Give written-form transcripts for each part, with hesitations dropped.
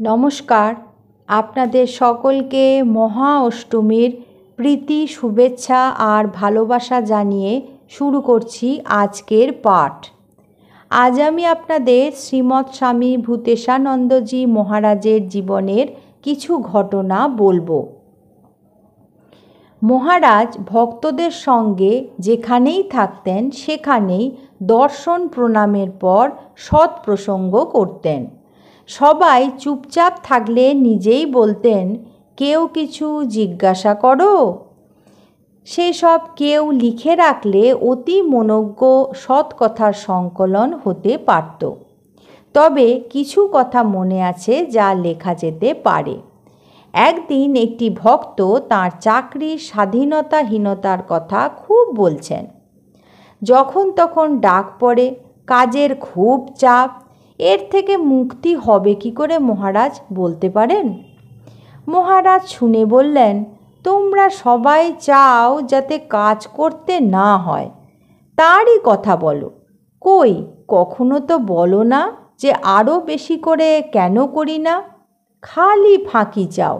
নমস্কার, আপনাদের সকলকে মহা অষ্টমীর প্রীতি, শুভেচ্ছা আর ভালোবাসা জানিয়ে শুরু করছি আজকের পাঠ। আজ আমি আপনাদের শ্রীমৎ স্বামী ভূতেশানন্দজি মহারাজের জীবনের কিছু ঘটনা বলবো। মহারাজ ভক্তদের সঙ্গে যেখানেই থাকতেন সেখানেই দর্শন প্রণামের পর সৎপ্রসঙ্গ করতেন। সবাই চুপচাপ থাকলে নিজেই বলতেন, কেউ কিছু জিজ্ঞাসা করো। সেসব কেউ লিখে রাখলে অতি মনোজ্ঞ সৎ কথার সংকলন হতে পারত। তবে কিছু কথা মনে আছে যা লেখা যেতে পারে। একদিন একটি ভক্ত তাঁর চাকরির স্বাধীনতাহীনতার কথা খুব বলছেন। যখন তখন ডাক পড়ে, কাজের খুব চাপ, এর থেকে মুক্তি হবে কি করে মহারাজ, বলতে পারেন? মহারাজ শুনে বললেন, তোমরা সবাই চাও যাতে কাজ করতে না হয়, তারই কথা বলো। কই, কখনো তো বলো না যে আরও বেশি করে কেন করি না, খালি ফাঁকি চাও।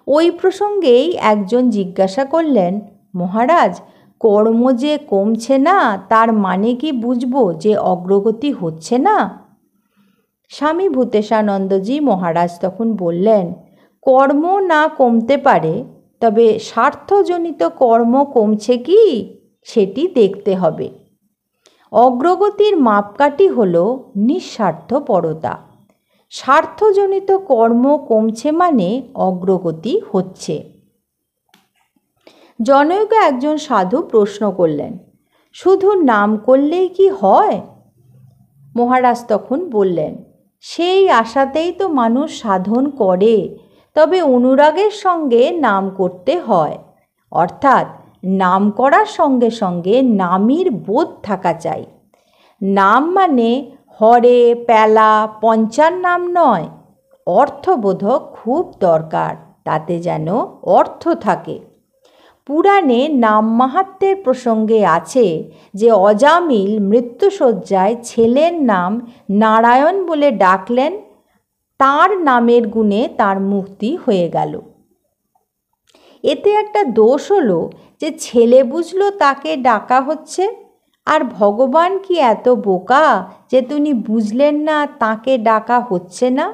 ওই প্রসঙ্গেই একজন জিজ্ঞাসা করলেন, মহারাজ, কর্ম যে কমছে না তার মানে কি বুঝবো যে অগ্রগতি হচ্ছে না? স্বামী ভূতেশানন্দজি মহারাজ তখন বললেন, কর্ম না কমতে পারে, তবে স্বার্থজনিত কর্ম কমছে কি সেটি দেখতে হবে। অগ্রগতির মাপকাঠি হল নিঃস্বার্থপরতা। স্বার্থজনিত কর্ম কমছে মানে অগ্রগতি হচ্ছে। জনৈক একজন সাধু প্রশ্ন করলেন, শুধু নাম করলেই কি হয়? মহারাজ তখন বললেন, সেই আশাতেই তো মানুষ সাধন করে, তবে অনুরাগের সঙ্গে নাম করতে হয়। অর্থাৎ নাম করার সঙ্গে সঙ্গে নামীর বোধ থাকা চাই। নাম মানে হরে, প্যালা, পঞ্চার নাম নয়। অর্থবোধক খুব দরকার, তাতে যেন অর্থ থাকে। পুরাণে নাম মাহাত্ম্যের প্রসঙ্গে আছে যে অজামিল মৃত্যুশয্যায় ছেলের নাম নারায়ণ বলে ডাকলেন, তার নামের গুণে তার মুক্তি হয়ে গেল। এতে একটা দোষ হলো যে ছেলে বুঝলো তাকে ডাকা হচ্ছে, আর ভগবান কি এত বোকা যে তিনি বুঝলেন না তাকে ডাকা হচ্ছে না?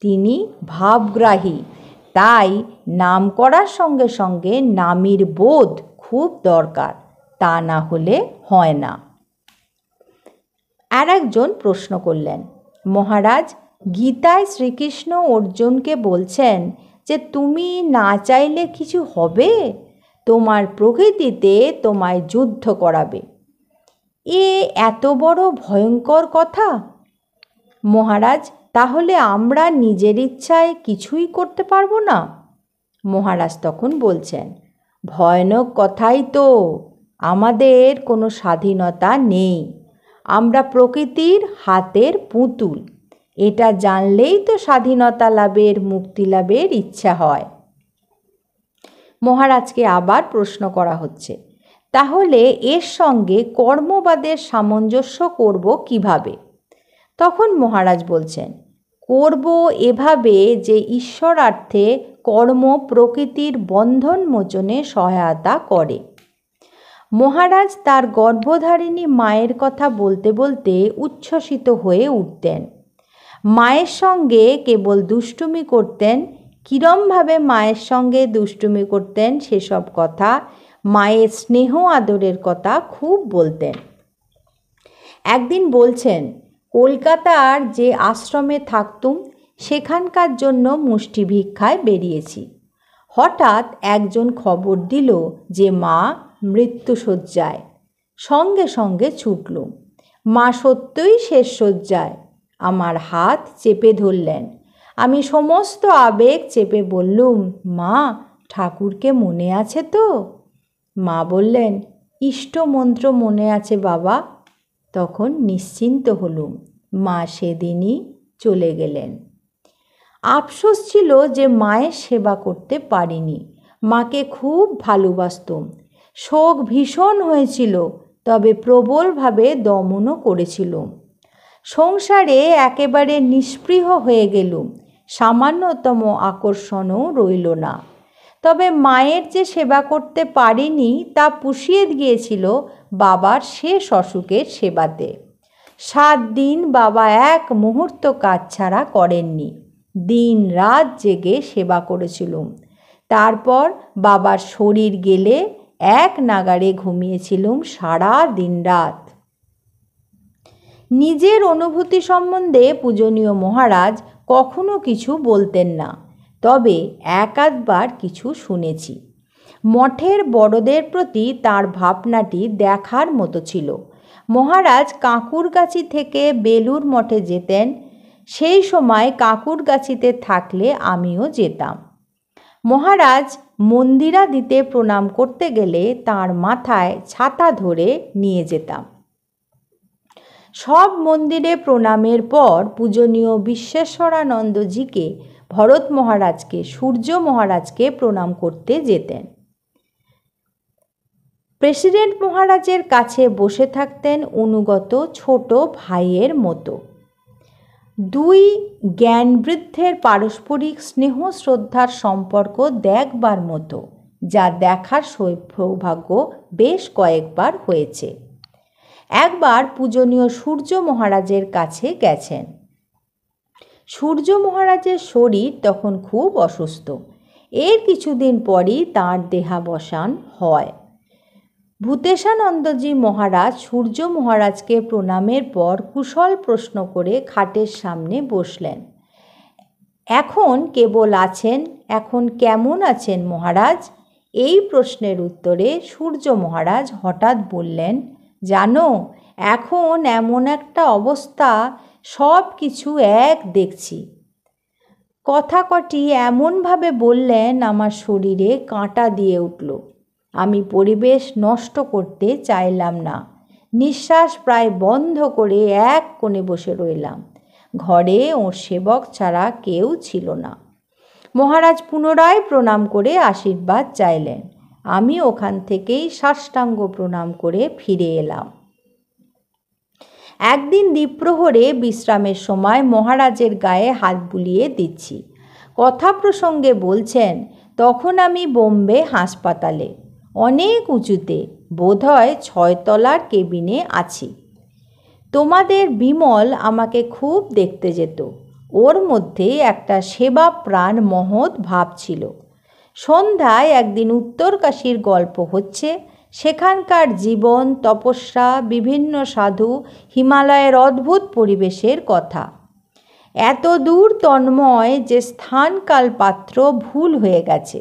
তিনি ভাবগ্রাহী, তাই নাম করার সঙ্গে সঙ্গে নামীর বোধ খুব দরকার, তা না হলে হয় না। আর একজন প্রশ্ন করলেন, মহারাজ, গীতায় শ্রীকৃষ্ণ অর্জুনকে বলছেন যে তুমি না চাইলে কিছু হবে, তোমার প্রকৃতিতে তোমায় যুদ্ধ করাবে। এ এত বড় ভয়ঙ্কর কথা। মহারাজ, তাহলে আমরা নিজের ইচ্ছায় কিছুই করতে পারবো না? মহারাজ তখন বলছেন, ভয়ানক কথাই তো, আমাদের কোনো স্বাধীনতা নেই, আমরা প্রকৃতির হাতের পুতুল। এটা জানলেই তো স্বাধীনতা লাভের, মুক্তি লাভের ইচ্ছা হয়। মহারাজকে আবার প্রশ্ন করা হচ্ছে, তাহলে এর সঙ্গে কর্মবাদের সামঞ্জস্য করব কিভাবে? তখন মহারাজ বলছেন, করব এভাবে যে ঈশ্বরার্থে কর্ম প্রকৃতির বন্ধন মোচনে সহায়তা করে। মহারাজ তার গর্ভধারিণী মায়ের কথা বলতে বলতে উচ্ছ্বসিত হয়ে উঠতেন। মায়ের সঙ্গে কেবল দুষ্টুমি করতেন। কিরমভাবে মায়ের সঙ্গে দুষ্টুমি করতেন সেসব কথা, মায়ের স্নেহ আদরের কথা খুব বলতেন। একদিন বলছেন, কলকাতার যে আশ্রমে থাকতুম সেখানকার জন্য মুষ্টি ভিক্ষায় বেরিয়েছি। হঠাৎ একজন খবর দিল যে মা মৃত্যুশয্যায়। সঙ্গে সঙ্গে ছুটলুম। মা সত্যই শেষ শয্যায়। আমার হাত চেপে ধরলেন। আমি সমস্ত আবেগ চেপে বললুম, মা, ঠাকুরকে মনে আছে তো? মা বললেন, ইষ্টমন্ত্র মনে আছে বাবা। তখন নিশ্চিন্ত হলুম। মা সেদিনই চলে গেলেন। আফসোস ছিল যে মায়ের সেবা করতে পারিনি। মাকে খুব ভালোবাসতুম। শোক ভীষণ হয়েছিল, তবে প্রবলভাবে দমনও করেছিলুম। সংসারে একেবারে নিস্পৃহ হয়ে গেলুম, সামান্যতম আকর্ষণও রইল না। তবে মায়ের যে সেবা করতে পারিনি তা পুষিয়ে গিয়েছিল বাবার শেষ অসুখের সেবাতে। 7 দিন বাবা এক মুহূর্ত কাজ ছাড়া করেননি, দিন রাত জেগে সেবা করেছিলুম। তারপর বাবার শরীর গেলে এক নাগাড়ে ঘুমিয়েছিলুম সারা দিন রাত। নিজের অনুভূতি সম্বন্ধে পূজনীয় মহারাজ কখনো কিছু বলতেন না, তবে এক আধবার কিছু শুনেছি। মঠের বড়দের প্রতি তার ভাবনাটি দেখার মতো ছিল। মহারাজ কাঁকুরগাছি থেকে বেলুর মঠে যেতেন, সেই সময় কাঁকুরগাছিতে থাকলে আমিও যেতাম। মহারাজ মন্দিরা দিতে প্রণাম করতে গেলে তার মাথায় ছাতা ধরে নিয়ে যেতাম। সব মন্দিরে প্রণামের পর পূজনীয় বিশ্বেশ্বরানন্দজিকে, ভরত মহারাজকে, সূর্য মহারাজকে প্রণাম করতে যেতেন। প্রেসিডেন্ট মহারাজের কাছে বসে থাকতেন অনুগত ছোট ভাইয়ের মতো। 2 জ্ঞানবৃদ্ধের পারস্পরিক স্নেহ শ্রদ্ধার সম্পর্ক দেখবার মতো, যা দেখার সৌভাগ্য বেশ কয়েকবার হয়েছে। একবার পূজনীয় সূর্য মহারাজের কাছে গেছেন। সূর্য মহারাজের শরীর তখন খুব অসুস্থ। এর কিছুদিন পরই তাঁর দেহাবসান হয়। ভূতেশানন্দজি মহারাজ সূর্য মহারাজকে প্রণামের পর কুশল প্রশ্ন করে খাটের সামনে বসলেন। এখন কেবল আছেন, এখন কেমন আছেন মহারাজ? এই প্রশ্নের উত্তরে সূর্য মহারাজ হঠাৎ বললেন, জানো, এখন এমন একটা অবস্থা, সব কিছু এক দেখছি। কথা কটি এমনভাবে বললেন আমার শরীরে কাঁটা দিয়ে উঠল। আমি পরিবেশ নষ্ট করতে চাইলাম না। নিঃশ্বাস প্রায় বন্ধ করে এক কোণে বসে রইলাম। ঘরে ওর সেবক ছাড়া কেউ ছিল না। মহারাজ পুনরায় প্রণাম করে আশীর্বাদ চাইলেন। আমি ওখান থেকেই সাষ্টাঙ্গ প্রণাম করে ফিরে এলাম। একদিন দ্বিপ্রহরে বিশ্রামের সময় মহারাজের গায়ে হাত বুলিয়ে দিচ্ছি। কথা প্রসঙ্গে বলছেন, তখন আমি বোম্বে হাসপাতালে, অনেক উঁচুতে, বোধহয় 6 তলার কেবিনে আছি। তোমাদের বিমল আমাকে খুব দেখতে যেত। ওর মধ্যে একটা সেবা প্রাণ মহৎ ভাব ছিল। সন্ধ্যায় একদিন উত্তরকাশীর গল্প হচ্ছে, সেখানকার জীবন, তপস্যা, বিভিন্ন সাধু, হিমালয়ের অদ্ভুত পরিবেশের কথা। এত দূর তন্ময় যে স্থানকাল পাত্র ভুল হয়ে গেছে।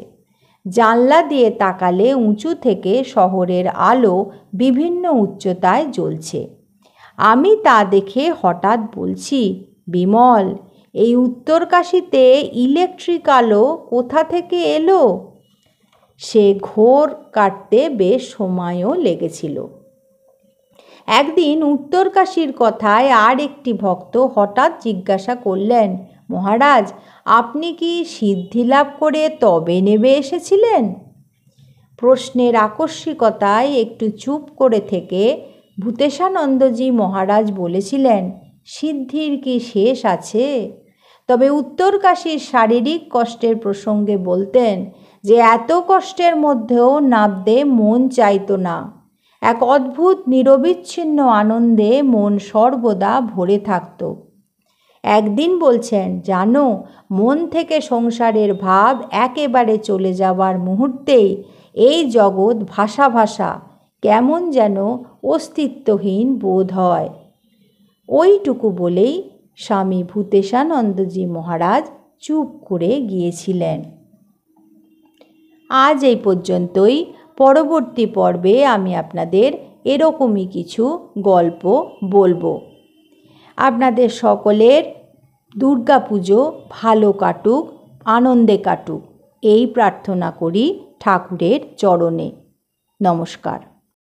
জানলা দিয়ে তাকালে উঁচু থেকে শহরের আলো বিভিন্ন উচ্চতায় জ্বলছে। আমি তা দেখে হঠাৎ বলছি, বিমল, এই উত্তরকাশীতে ইলেকট্রিক আলো কোথা থেকে এলো? সে ঘোর কাটতে বেশ সময়ও লেগেছিল। একদিন উত্তরকাশীর কথায় আর একটি ভক্ত হঠাৎ জিজ্ঞাসা করলেন, মহারাজ, আপনি কি সিদ্ধি লাভ করে তবে নেমে এসেছিলেন? প্রশ্নের আকস্মিকতায় একটু চুপ করে থেকে ভূতেশানন্দজি মহারাজ বলেছিলেন, সিদ্ধির কি শেষ আছে? তবে উত্তরকাশীর শারীরিক কষ্টের প্রসঙ্গে বলতেন যে এত কষ্টের মধ্যেও নাবতে মন চাইত না। এক অদ্ভুত নিরবিচ্ছিন্ন আনন্দে মন সর্বদা ভরে থাকত। একদিন বলছেন, জানো, মন থেকে সংসারের ভাব একেবারে চলে যাবার মুহূর্তেই এই জগৎ ভাষা ভাষা, কেমন যেন অস্তিত্বহীন বোধ হয়। ওইটুকু বলেই স্বামী ভূতেশানন্দজি মহারাজ চুপ করে গিয়েছিলেন। আজ এই পর্যন্তই। পরবর্তী পর্বে আমি আপনাদের এরকমই কিছু গল্প বলবো। আপনাদের সকলের দুর্গাপুজো ভালো কাটুক, আনন্দে কাটুক, এই প্রার্থনা করি ঠাকুরের চরণে। নমস্কার।